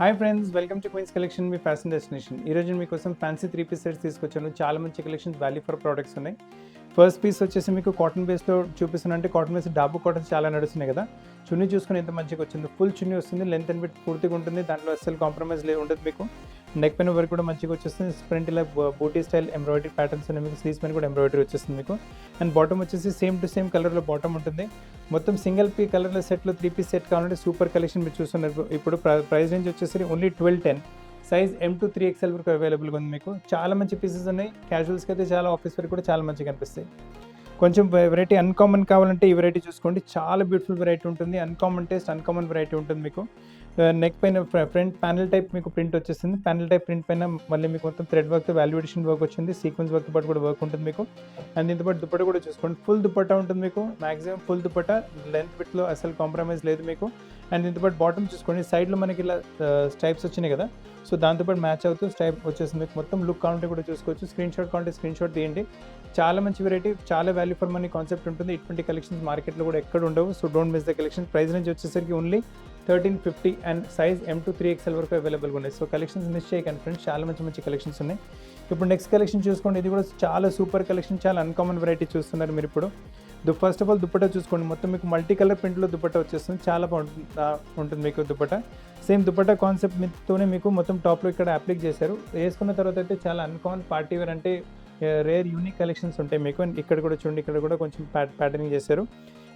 Hi friends, welcome to queens collection, మీ fashion destination. ఈరోజు మీకోసం ఫ్యాన్సీ 3 పీస్ సెట్స్ తీసుకొచ్చాను. చాలా మంచి కలెక్షన్స్, వాల్యూ ఫర్ ప్రోడక్ట్స్ ఉన్నాయి. ఫస్ట్ పీస్ వచ్చేసి మీకు కాటన్ బేస్లో చూపిస్తున్నా. అంటే కాటన్ బేస్ డాబు కాటన్స్ చాలా నడుస్తున్నాయి కదా. చున్నీ చూసుకుని ఎంత మంచిగా వచ్చింది. ఫుల్ చున్నీ వస్తుంది, లెంత్ అండ్ విడ్త్ పూర్తిగా ఉంటుంది. దాంట్లో అసలు కాంప్రమైజ్ ఉండదు మీకు. నెక్ పైన వర్క్ కూడా మంచిగా వచ్చేస్తుంది. ఫ్రంట్ ఇలా బూటీ స్టైల్ ఎంబ్రాయిడరీ ప్యాటర్న్స్ ఉన్నాయి మీకు. స్లీవ్స్ పైన కూడా ఎంబ్రాయిడరీ వచ్చేస్తుంది మీకు. అండ్ బాటమ్ వచ్చేసి సేమ్ టు సేమ్ కలర్లో బాటమ్ ఉంటుంది. మొత్తం సింగిల్ కలర్లో సెట్లో 3 పీస్ సెట్ కావాలంటే సూపర్ కలెక్షన్ మీరు చూస్తున్నారు. ఇప్పుడు ప్రైస్ రేంజ్ వచ్చేసి ఓన్లీ 1210. సైజ్ M2 3XL వరకు అవైలబుల్గా ఉంది మీకు. చాలా మంచి పీసెస్ ఉన్నాయి. క్యాజువల్స్కి అయితే చాలా, ఆఫీస్ వరకు కూడా చాలా మంచిగా కనిపిస్తాయి. కొంచెం వెరైటీ అన్కామన్ కావాలంటే ఈ వెరైటీ చూసుకోండి. చాలా బ్యూటిఫుల్ వెరైటీ ఉంటుంది. అన్కామన్ టేస్ట్, అన్కామన్ వెరైటీ ఉంటుంది మీకు. నెక్ పైన ఫ్రంట్ ప్యానల్ టైప్ మీకు ప్రింట్ వచ్చేస్తుంది. ప్యానల్ టైప్ ప్రింట్ పైన మళ్ళీ మీకు మొత్తం థ్రెడ్ వర్క్, వాల్యుయేషన్ వర్క్ వచ్చింది. సీక్వెన్స్ వర్క్ పాటు కూడా వర్క్ ఉంటుంది మీకు. అండ్ దీంతో పాటు దుపట్టా కూడా చూసుకోండి. ఫుల్ దుపట్టా ఉంటుంది మీకు. మాక్సిమం ఫుల్ దుపట్టా, లెంత్ విడ్త్లో అసలు కాంప్రమైజ్ లేదు మీకు. అండ్ దీంతో పాటు బాటమ్ చూసుకోండి. సైడ్లో మనకి ఇలా స్ట్రైప్స్ వచ్చినాయి కదా. సో దాంతోపాటు మ్యాచ్ అవుతూ స్టైప్ వచ్చేసింది మీకు. మొత్తం లుక్ కావాలంటే కూడా చూసుకోవచ్చు. స్క్రీన్ షాట్ కావాలంటే స్క్రీన్ షాట్ తీయండి. చాలా మంచి వెరైటీ, చాలా వాల్యూ ఫర్ మనీ కాన్సెప్ట్ ఉంటుంది. ఇటువంటి కలెక్షన్స్ మార్కెట్లో కూడా ఎక్కడ ఉండవు. So don't miss the collection. Price నుంచి వచ్చేసరికి only 1350 and size M2 3XL వరకు అవైలబుల్గా ఉన్నాయి. సో కలెక్షన్స్ మిస్ చేయకండి ఫ్రెండ్స్, చాలా మంచి మంచి కలెక్షన్స్ ఉన్నాయి. ఇప్పుడు నెక్స్ట్ కలెక్షన్ చూసుకోండి. ఇది కూడా చాలా సూపర్ కలెక్షన్, చాలా అన్కామన్ వెరైటీ చూస్తున్నారు మీరు ఇప్పుడు. ఫస్ట్ ఆఫ్ ఆల్ దుపట్టా చూసుకోండి. మొత్తం మీకు మల్టీ కలర్ ప్రింట్లో దుపట్టా వచ్చేస్తుంది. చాలా ఉంటుంది మీకు దుపట్టా. సేమ్ దుపట్టా కాన్సెప్ట్ మీతోనే మీకు మొత్తం టాప్లో ఇక్కడ అప్లిక్ చేశారు. వేసుకున్న తర్వాత అయితే చాలా అన్కామన్ పార్టీ వేర్, అంటే రేర్ యూనిక్ కలెక్షన్స్ ఉంటాయి మీకు. ఇక్కడ కూడా చూడండి, ఇక్కడ కూడా కొంచెం ప్యాటర్నింగ్ చేశారు.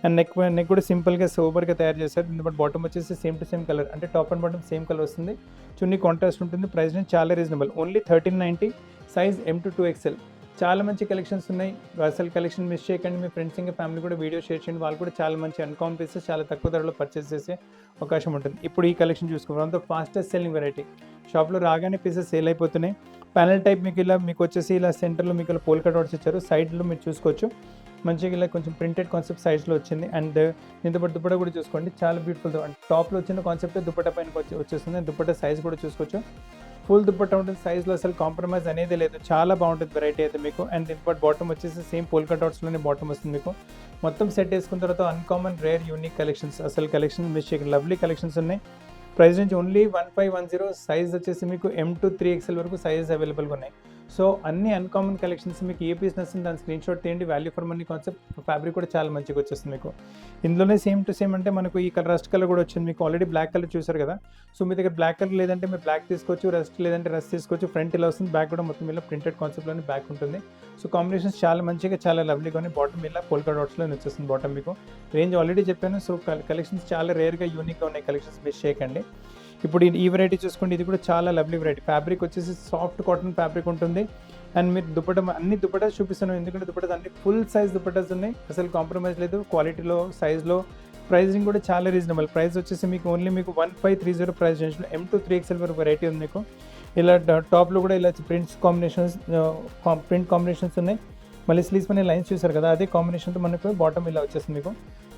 అండ్ నెక్ కూడా సింపుల్గా సోబర్గా తయారు చేశారు. దీని బట్ బాటమ్ వచ్చేసి సేమ్ టు సేమ్ కలర్, అంటే top and bottom same colour వస్తుంది. చున్నీ కాంట్రాస్ట్ ఉంటుంది. ప్రైస్ నుంచి చాలా reasonable, only 1390. Size M2 2XL. చాలా మంచి కలెక్షన్స్ ఉన్నాయి. అసలు కలెక్షన్ మిస్ చేయకండి. మీ ఫ్రెండ్స్ ఇంకా ఫ్యామిలీ కూడా వీడియో షేర్ చేయండి. వాళ్ళు కూడా చాలా మంచి అన్కామన్ పీసెస్ చాలా తక్కువ ధరలో పర్చేస్ చేసే అవకాశం ఉంటుంది. ఇప్పుడు ఈ కలెక్షన్ చూసుకోవాలి. అంత ఫాస్టెస్ట్ సెల్లింగ్ వెరైటీ. షాప్లో రాగానే పీసెస్ సేల్ అయిపోతున్నాయి. ప్యానల్ టైప్ మీకు వచ్చేసి ఇలా సెంటర్లో మీకు ఇలా పోల్ కట్ అవుట్స్ ఇచ్చారు. సైడ్లో మీరు చూసుకోవచ్చు మంచిగా ఇలా కొంచెం ప్రింటెడ్ కాన్సెప్ట్ సైజ్లో వచ్చింది. అండ్ దీంతో పాటు దుపట్టా కూడా చూసుకోండి, చాలా బ్యూటిఫుల్. అండ్ టాప్లో వచ్చిన కాన్సెప్ట్ దుపట్టా పైన వచ్చేస్తుంది. దుపట్టా సైజ్ కూడా చూసుకోవచ్చు. ఫుల్ దుపట్టా ఉంటుంది. సైజ్లో అసలు కాంప్రమైజ్ అనేది లేదు. చాలా బాగుంటుంది వెరైటీ అయితే మీకు. అండ్ దీంతో పాటు బాటమ్ వచ్చేసి సేమ్ పోల్ కట్ అవుట్స్లోనే బాటమ్ వస్తుంది మీకు. మొత్తం సెట్ వేసుకున్న తర్వాత అన్కామన్ రేర్ యూనిక్ కలెక్షన్స్, అసలు కలెక్షన్ మిస్ చేయకండి. లవ్లీ కలెక్షన్స్ ఉన్నాయి. ప్రైస్ నుంచి ఓన్లీ 1510. సైజ్ వచ్చేసి మీకు M2 3XL వరకు సైజెస్ అవైలబుల్గా ఉన్నాయి. సో అన్ని అన్కామన్ కలెక్షన్స్ మీకు ఏ పీస్ నచ్చింది దాని స్క్రీన్ షాట్ తీయండి. Value for money concept. Fabric కూడా చాలా మంచిగా వచ్చేస్తుంది మీకు. ఇందులోనే సేమ్ టు సేమ్ అంటే మనకు ఈ కలర్ రస్ట్ కలర్ కూడా వచ్చింది మీకు. ఆల్రెడీ బ్లాక్ కలర్ చూసారు కదా. సో మీ దగ్గర బ్లాక్ కలర్ లేదంటే మీరు బ్లాక్ తీసుకోవచ్చు, రస్ట్ లేదంటే రస్ట్ తీసుకోవచ్చు. ఫ్రంట్ ఇలా వస్తుంది, బ్యాక్ కూడా మొత్తం ఇలా ప్రింటెడ్ కాన్సెప్ట్లోనే బ్యాక్ ఉంటుంది. సో కాంబినేషన్స్ చాలా మంచిగా, చాలా లవ్లీగా ఉన్నాయి. బాటమ్ ఇలా పోల్కా డాట్స్లో వచ్చేస్తుంది బాటమ్ మీకు. రేంజ్ ఆల్రెడీ చెప్పాను. సో కలెక్షన్స్ చాలా రేర్గా యూనిక్గా ఉన్నాయి. కలెక్షన్స్ మిస్ చేయకండి. ఇప్పుడు ఈ వెరైటీ చూసుకోండి. ఇది కూడా చాలా లవ్లీ వెరైటీ. ఫ్యాబ్రిక్ వచ్చేసి సాఫ్ట్ కాటన్ ఫ్యాబ్రిక్ ఉంటుంది. అండ్ మీరు దుపట్టా అన్ని దుపట్టాస్ చూపిస్తున్నాం, ఎందుకంటే దుపట్టాస్ అన్ని ఫుల్ సైజ్ దుపట్టాస్ ఉన్నాయి. అసలు కాంప్రమైజ్ లేదు క్వాలిటీలో, సైజ్లో. ప్రైజింగ్ కూడా చాలా రీజనబుల్. ప్రైస్ వచ్చేసి మీకు ఓన్లీ మీకు 1530 ప్రైస్ రేంజ్లో M2 3XL వరకు వెరైటీ ఉంది మీకు. ఇలా టాప్లో కూడా ఇలా ప్రింట్ కాంబినేషన్స్ ఉన్నాయి. మళ్ళీ స్లీవ్స్ పైన లైన్స్ చూసారు కదా, అదే కాంబినేషన్తో మనకు బాటమ్ ఇలా వచ్చేస్తుంది మీకు.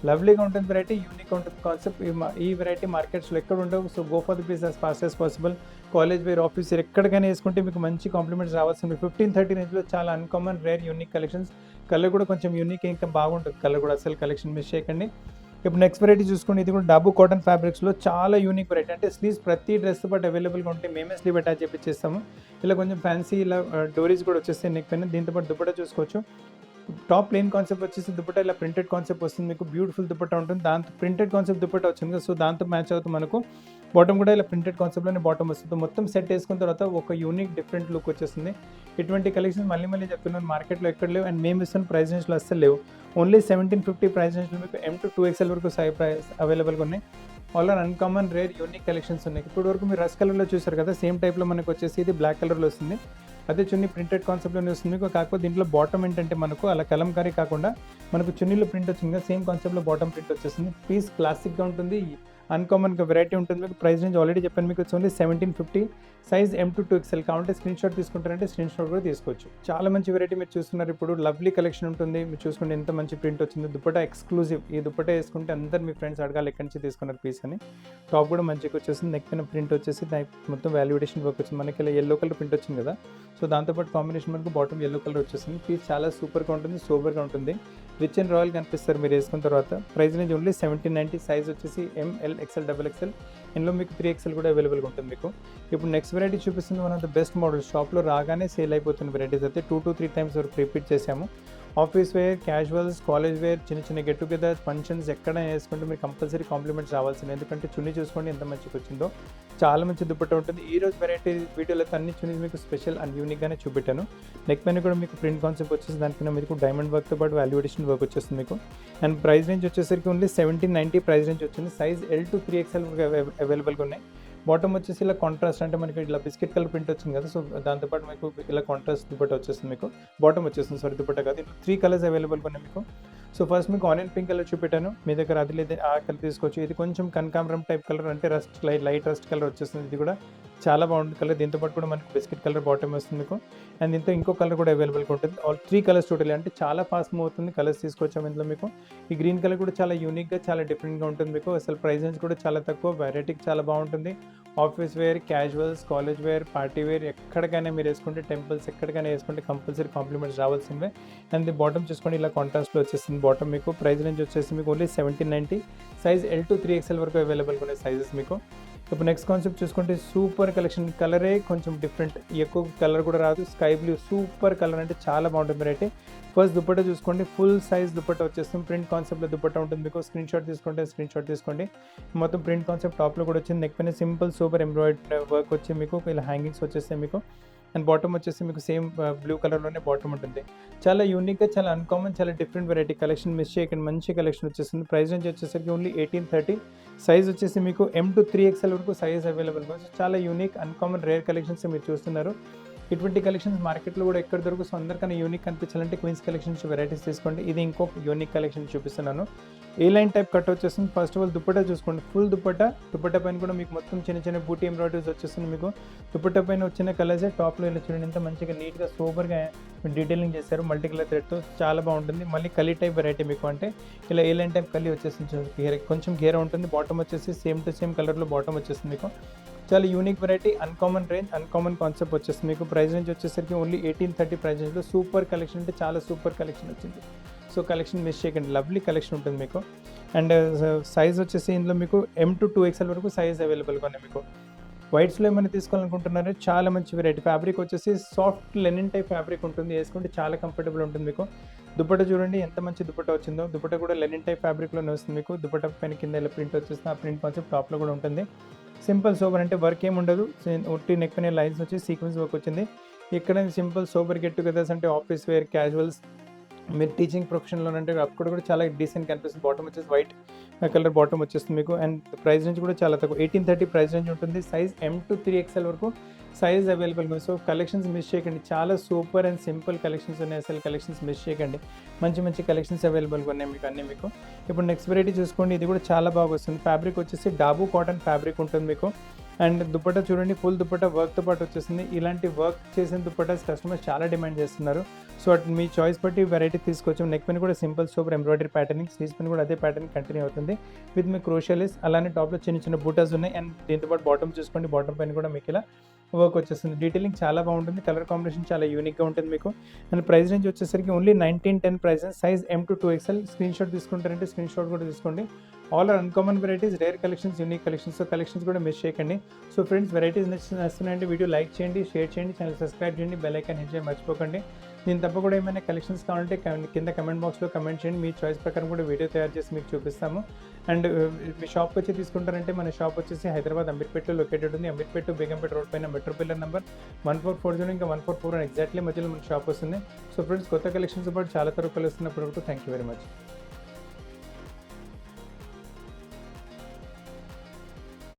లవ్లీగా ఉంటుంది వెరైటీ, యూనిక్ ఉంటుంది కాన్సెప్ట్. ఈ వెరైటీ మార్కెట్స్లో ఎక్కడ ఉండవు. So go for the piece as fast as possible. College wear, office wear ఎక్కడికైనా వేసుకుంటే మీకు మంచి కాంప్లిమెంట్స్ రావాల్సింది. 1530 రేంజ్లో చాలా uncommon rare unique collections. Colour కూడా కొంచెం యూనిక్, ఇంకా బాగుంటుంది కలర్ కూడా. అసలు కలెక్షన్ మిస్ చేయకండి. ఇప్పుడు నెక్స్ట్ వెరైటీ చూసుకోండి. ఇది కూడా డాబు కాటన్ ఫ్యాబ్రిక్స్లో చాలా యూనిక్ వెరైటీ. అంటే స్లీవ్స్ ప్రతి డ్రెస్ బట్ అవైలబుల్గా ఉంటే మేమే స్లీవ్ అటాచ్ చేపిస్తాము. ఇలా కొంచెం ఫ్యాన్సీ ఇలా డోరీస్ కూడా వచ్చేస్తాయి నెక్ పైన. దీంతో పాటు దుపట్టా చూసుకోవచ్చు. టాప్ ప్లెయిన్ కాన్సెప్ట్ వచ్చేసి దుపట్టా ఇలా ప్రింటెడ్ కాన్సెప్ట్ వస్తుంది మీకు. బ్యూటిఫుల్ దుపట్టా ఉంటుంది. దాంతో ప్రింటెడ్ కాన్సెప్ట్ దుపట్టా వచ్చింది కదా. సో దాంతో మ్యాచ్ అవుతుంది మనకు. బాటమ్ కూడా ఇలా ప్రింటెడ్ కాన్సెప్ట్లోనే బాటమ్ వస్తుంది. మొత్తం సెట్ వేసుకున్న తర్వాత ఒక యూనిక్ డిఫరెంట్ లుక్ వచ్చేస్తుంది. ఇటువంటి కలెక్షన్ మళ్ళీ చెప్తున్నాను, మార్కెట్లో ఎక్కడ లేవు. అండ్ మేము ఇస్తున్న ప్రైస్ రేంజ్లో అస్సలు లేవు. ఓన్లీ 1750 ప్రైస్ రేంజ్లో మీకు M2 2XL వరకు ప్రైస్ అవైలబుల్గా ఉన్నాయి. All are uncommon rare unique collections ఉన్నాయి. ఇప్పుడు వరకు మీరు రస్ కలర్లో చూసారు కదా, సేమ్ టైప్లో మనకు వచ్చేసి ఇది బ్లాక్ కలర్లో వస్తుంది. అదే చున్నీ ప్రింటెడ్ కాన్సెప్ట్లోనే వస్తుంది మీకు. కాకపోతే దీంట్లో బాటమ్ ఏంటంటే మనకు అలా కలంకారీ కాకుండా మనకు చున్నీలో ప్రింట్ వచ్చింది కదా, సేమ్ కాన్సెప్ట్లో బాటమ్ ప్రింట్ వచ్చేస్తుంది. పీస్ క్లాసిక్గా ఉంటుంది, అన్కామన్గా వెరైటీ ఉంటుంది మీకు. ప్రైస్ రేంజ్ ఆల్రెడీ చెప్పాను మీకు, it's only 1750. Size M2 2XL. కావాలంటే స్క్రీన్ షాట్ తీసుకుంటారంటే స్క్రీన్ షాట్ కూడా తీసుకోవచ్చు. చాలా మంచి వెరైటీ మీరు చూస్తున్నారు. ఇప్పుడు లవ్లీ కలెక్షన్ ఉంటుంది. మీరు చూసుకుంటే ఎంత మంచి ప్రింట్ వచ్చింది. దుపట్టా ఎక్స్క్లూజివ్. ఈ దుపట్టా వేసుకుంటే అందరు మీ ఫ్రెండ్స్ అడగాలి ఎక్కడి నుంచి తీసుకున్నారు పీస్ అని. టాప్ కూడా మంచిగా వచ్చేసింది. నెక్ పైన ప్రింట్ వచ్చేసి మొత్తం వాల్యుయేషన్ వర్క్ వచ్చింది. మనకి ఇలా ఎల్లో కలర్ ప్రింట్ వచ్చింది కదా. సో దాంతోపాటు కాంబినేషన్ మనకు బాటమ్ ఎల్లో కలర్ వచ్చేసింది. పీస్ చాలా సూపర్గా ఉంటుంది, సూపర్గా ఉంటుంది. రిచ్ అండ్ రాయల్ కనిపిస్తారు మీరు వేసుకున్న తర్వాత. Price range only 1790. సైజ్ వచ్చేసి ML ఎక్సెల్, డబుల్ ఎక్సెల్, ఇందులో మీకు 3XL కూడా అవైలబుల్గా ఉంటుంది మీకు. ఇప్పుడు నెక్స్ట్ వెరైటీ చూపిస్తుంది one of the best model. షాప్లో రాగానే సేల్ అయిపోతున్న వెరైటీస్ అయితే 2 to 3 టైమ్స్ వరకు రిపీట్ చేసాము. Office wear, casuals, college wear, చిన్న చిన్న గెట్ టుగెదర్స్, ఫంక్షన్స్ ఎక్కడైనా వేసుకుంటే మీరు కంపల్సరీ కాంప్లిమెంట్స్ రావాల్సింది. ఎందుకంటే చున్నీ చూసుకోండి ఎంత మంచిగా వచ్చిందో, చాలా మంచి దుపట్టా ఉంటుంది. ఈ రోజు వెరైటీ వీడియోలో అయితే అన్ని చున్నీస్ మీకు స్పెషల్ అండ్ యూనిక్గానే చూపెట్టాను. నెక్ పైన కూడా మీకు ప్రింట్ కాన్సెప్ట్ వచ్చేసి దానిపైన మీకు డైమండ్ వర్క్తో పాటు వాల్యుయేషన్ వర్క్ వచ్చేస్తుంది మీకు. అండ్ ప్రైస్ రేంజ్ వచ్చేసరికి ఓన్లీ 1790 ప్రైస్ రేంజ్ వచ్చింది. సైజ్ L to 3XL అవైలబుల్గా ఉన్నాయి. బాటమ్ వచ్చేసి ఇలా కాంట్రాస్ట్, అంటే మనకి ఇలా బిస్కెట్ కలర్ ప్రింట్ వచ్చింది కదా, సో దాంతోపాటు మీకు ఇలా కాంట్రాస్ట్ దుపట్టా వచ్చేస్తుంది మీకు. బాటమ్ వచ్చేస్తుంది, సారీ దుపట్టా కాదు. 3 కలర్స్ అవైలబుల్గా ఉన్నాయి మీకు. సో ఫస్ట్ మీకు ఆనియన్ పింక్ కలర్ చూపెట్టాను, మీ దగ్గర అది లేదా ఆ కలర్ తీసుకోవచ్చు. ఇది కొంచెం కనకాంబరం టైప్ కలర్, అంటే రస్ట్ లైట్ రస్ట్ కలర్ వచ్చేస్తుంది. ఇది కూడా చాలా బాగుంటుంది కలర్. దీంతో పాటు కూడా మనకి బిస్కెట్ కలర్ బాటమ్ వస్తుంది మీకు. అండ్ దీంతో ఇంకో కలర్ కూడా అవైలబుల్గా ఉంటుంది. ఆల్ 3 కలర్స్ టోటల్, అంటే చాలా ఫాస్ట్ మూవ్ అవుతుంది. కలర్స్ తీసుకొచ్చాము ఇందులో మీకు. ఈ గ్రీన్ కలర్ కూడా చాలా యూనిక్గా, చాలా డిఫరెంట్గా ఉంటుంది మీకు. అసలు ప్రైస్ రేంజ్ కూడా చాలా తక్కువ, వెరైటీకి చాలా బాగుంటుంది. Office wear, casuals, college wear, party wear ఎక్కడికైనా మీరు వేసుకుంటే, టెంపుల్స్ ఎక్కడికైనా వేసుకుంటే కంపల్సరీ కాంప్లిమెంట్స్ రావాల్సిందే. అండ్ ది బాటమ్ చూసుకోండి ఇలా కాంట్రాస్ట్లో వచ్చేస్తుంది బాటమ్ మీకు. ప్రైస్ రేంజ్ వచ్చేసి మీకు only 1790. Size L to 3XL వరకు అవైలబుల్గా ఉన్నాయి సైజెస్ మీకు. ఇప్పుడు నెక్స్ట్ కాన్సెప్ట్ చూసుకుంటే సూపర్ కలెక్షన్. కలరే కొంచెం డిఫరెంట్, ఎక్కువ కలర్ కూడా రాదు. స్కై బ్లూ సూపర్ కలర్, అంటే చాలా బాగుంటుంది వెరైటీ. ఫస్ట్ దుపట్టా చూసుకోండి, ఫుల్ సైజ్ దుపట్టా వచ్చేస్తుంది. ప్రింట్ కాన్సెప్ట్లో దుపట్టా ఉంటుంది మీకు. స్క్రీన్ షాట్ తీసుకోండి. మొత్తం ప్రింట్ కాన్సెప్ట్ టాప్లో కూడా వచ్చింది. నెక్ పైన సింపుల్ సూపర్ ఎంబ్రాయిడరీ వర్క్ వచ్చి మీకు ఇలా హ్యాంగింగ్స్ వచ్చేస్తాయి మీకు. అండ్ బాటమ్ వచ్చేసి మీకు సేమ్ బ్లూ కలర్లోనే బాటమ్ ఉంటుంది. చాలా యూనిక్గా, చాలా అన్కామన్, చాలా డిఫరెంట్ వెరైటీ. కలెక్షన్ మిస్ చేయకండి, మంచి కలెక్షన్ వచ్చేస్తుంది. ప్రైస్ రేంజ్ వచ్చేసరికి ఓన్లీ 1830. సైజ్ వచ్చేసి మీకు M to 3XL వరకు సైజ్ అవైలబుల్గా. చాలా యూనిక్, అన్కామన్, రేర్ కలెక్షన్స్ మీరు చూస్తున్నారు. ఇటువంటి కలెక్షన్స్ మార్కెట్లో కూడా ఎక్కడ దొరుకు. సో అందరికన్నా యూనిక్ కనిపించాలంటే క్వీన్స్ కలెక్షన్స్ వెరైటీస్ తీసుకోండి. ఇది ఇంకొక యూనిక్ కలెక్షన్ చూపిస్తున్నాను. ఏ లైన్ టైప్ కట్ వచ్చేస్తుంది. ఫస్ట్ ఆఫ్ ఆల్ దుపట్టా చూసుకోండి, ఫుల్ దుపట్టా పైన కూడా మీకు మొత్తం చిన్న చిన్న బూటీ ఎంబ్రాయిడరీస్ వచ్చేస్తుంది మీకు. దుపట్టా పైన వచ్చిన కలర్సే టాప్లో ఇలా చూడండి ఎంత మంచిగా నీట్గా సూపర్గా డీటెయిలింగ్ చేశారు మల్టీ కలర్ థ్రెడ్తో. చాలా బాగుంటుంది. మళ్ళీ కలీ టైప్ వెరైటీ మీకు, అంటే ఇలా ఏ లైన్ టైప్ కలీ వచ్చేస్తుంది. కొంచెం గేర ఉంటుంది. బాటమ్ వచ్చేసి సేమ్ టు సేమ్ కలర్లో బాటమ్ వచ్చేస్తుంది మీకు. చాలా unique variety, uncommon range, uncommon concept వచ్చేస్తుంది మీకు. ప్రైస్ రేంజ్ వచ్చేసరికి ఓన్లీ 1830 ప్రైస్ రేంజ్లో సూపర్ కలెక్షన్, అంటే చాలా సూపర్ కలెక్షన్ వచ్చింది. సో కలెక్షన్ మిస్ చేయకండి, లవ్లీ కలెక్షన్ ఉంటుంది మీకు. అండ్ సైజ్ వచ్చేసి ఇందులో మీకు M to 2XL వరకు సైజ్ అవైలబుల్గా ఉన్నాయి మీకు. వైట్స్లో ఏమైనా తీసుకోవాలనుకుంటున్నారో చాలా మంచి వెరైటీ. ఫ్యాబ్రిక్ వచ్చేసి సాఫ్ట్ లెనిన్ టైప్ ఫ్యాబ్రిక్ ఉంటుంది, వేసుకుంటే చాలా కంఫర్టబుల్ ఉంటుంది మీకు. దుపట్టా చూడండి ఎంత మంచి దుపట్టా వచ్చిందో. దుపట్టా కూడా లెనిన్ టైప్ ఫ్యాబ్రిక్లోనే వస్తుంది మీకు. దుపట్టా పైన కింద ఇలా ప్రింట్ వచ్చేస్తుంది. ఆ ప్రింట్ కాన్సెప్ట్ టాప్లో కూడా ఉంటుంది. సింపుల్ సోబర్, అంటే వర్క్ ఏమి ఉండదు. ఒట్టి నెక్ పైన లైన్స్ వచ్చి సీక్వెన్స్ వర్క్ వచ్చింది. ఇక్కడ సింపుల్ సోబర్ గెట్ టుగెదర్స్, అంటే ఆఫీస్ వేర్, క్యాజువల్స్, మీరు టీచింగ్ ప్రొఫెషన్లో అంటే అక్కడ కూడా చాలా డీసెంట్ కనిపిస్తుంది. బాటమ్ వచ్చేసి వైట్ కలర్ బాటమ్ వచ్చేస్తుంది మీకు. అండ్ ప్రైస్ రేంజ్ కూడా చాలా తక్కువ, 1830 ప్రైస్ రేంజ్ ఉంటుంది. సైజ్ M to 3XL వరకు సైజ్ అవైలబుల్గా. సో కలెక్షన్స్ మిస్ చేయకండి, చాలా సూపర్ అండ్ సింపుల్ కలెక్షన్స్ ఉన్నాయి. అసలు కలెక్షన్స్ మిస్ చేయకండి, మంచి మంచి కలెక్షన్స్ అవైలబుల్గా ఉన్నాయి మీకు అన్నీ మీకు. ఇప్పుడు నెక్స్ట్ వెరైటీ చూసుకోండి, ఇది కూడా చాలా బాగా వస్తుంది. ఫ్యాబ్రిక్ వచ్చేసి డాబు కాటన్ ఫ్యాబ్రిక్ ఉంటుంది మీకు. అండ్ దుపట్టా చూడండి, ఫుల్ దుపట్టా వర్క్తో పాటు వచ్చేస్తుంది. ఇలాంటి వర్క్ చేసిన దుపట్టాస్ కస్టమర్స్ చాలా డిమాండ్ చేస్తున్నారు. సో అటు మీ చాయిస్ బట్టి వెరైటీ తీసుకొచ్చాం. నెక్ పైన కూడా simple super embroidery patterning, sleeves పైన కూడా అదే ప్యాటర్న్ కంటిన్యూ అవుతుంది విత్ మీ క్రోషియలిస్. అలానే టాప్లో చిన్న చిన్న బూటాస్ ఉన్నాయి. అండ్ దీంతో పాటు బాటమ్ చూసుకోండి, బాటమ్ పైన కూడా మీకు ఇలా వర్క్ వచ్చేస్తుంది. డీటెయిలింగ్ చాలా బాగుంటుంది. కలర్ కాంబినేషన్ చాలా యూనిక్గా ఉంటుంది మీకు. అండ్ ప్రైస్ రేంజ్ వచ్చేసరికి only 1910 price. Size M to 2XL. Screen shot తీసుకుంటారంటే స్క్రీన్ షాట్ కూడా తీసుకోండి. All are uncommon varieties, rare collections, unique collections. So collections కూడా మిస్ చేయకండి. సో ఫ్రెండ్స్, వెరైటీస్ నచ్చుతున్నాయంటే వీడియో లైక్ చేయండి, షేర్ చేయండి, ఛానల్ సబ్స్క్రైబ్ చేయండి, బెల్ ఐకాన్ హిట్ చేయండి మర్చిపోకండి. దీని తప్ప కూడా ఏమైనా కలెక్షన్స్ కావాలంటే కింద కమెంట్ బాక్స్లో కమెంట్ చేయండి. మీ చాయిస్ ప్రకారం కూడా వీడియో తయారు చేసి మీకు చూపిస్తాము. అండ్ మీ షాప్కి వచ్చి తీసుకుంటారంటే మన షాప్ వచ్చేసి హైదరాబాద్ అమీర్పేటలో లొకేటెడ్ ఉంది. అమీర్పేట బేగంపేట రోడ్ పైన మెట్రో పిల్లర్ నెంబర్ 1440 ఇంకా 144 ఎగ్జాక్ట్లీ మధ్యలో మన షాప్ వస్తుంది. సో ఫ్రెండ్స్, కొత్త కలెక్షన్స్ పాటు చాలా తరకు కలుస్తున్నప్పుడు థ్యాంక్ యూ వెరీ మచ్.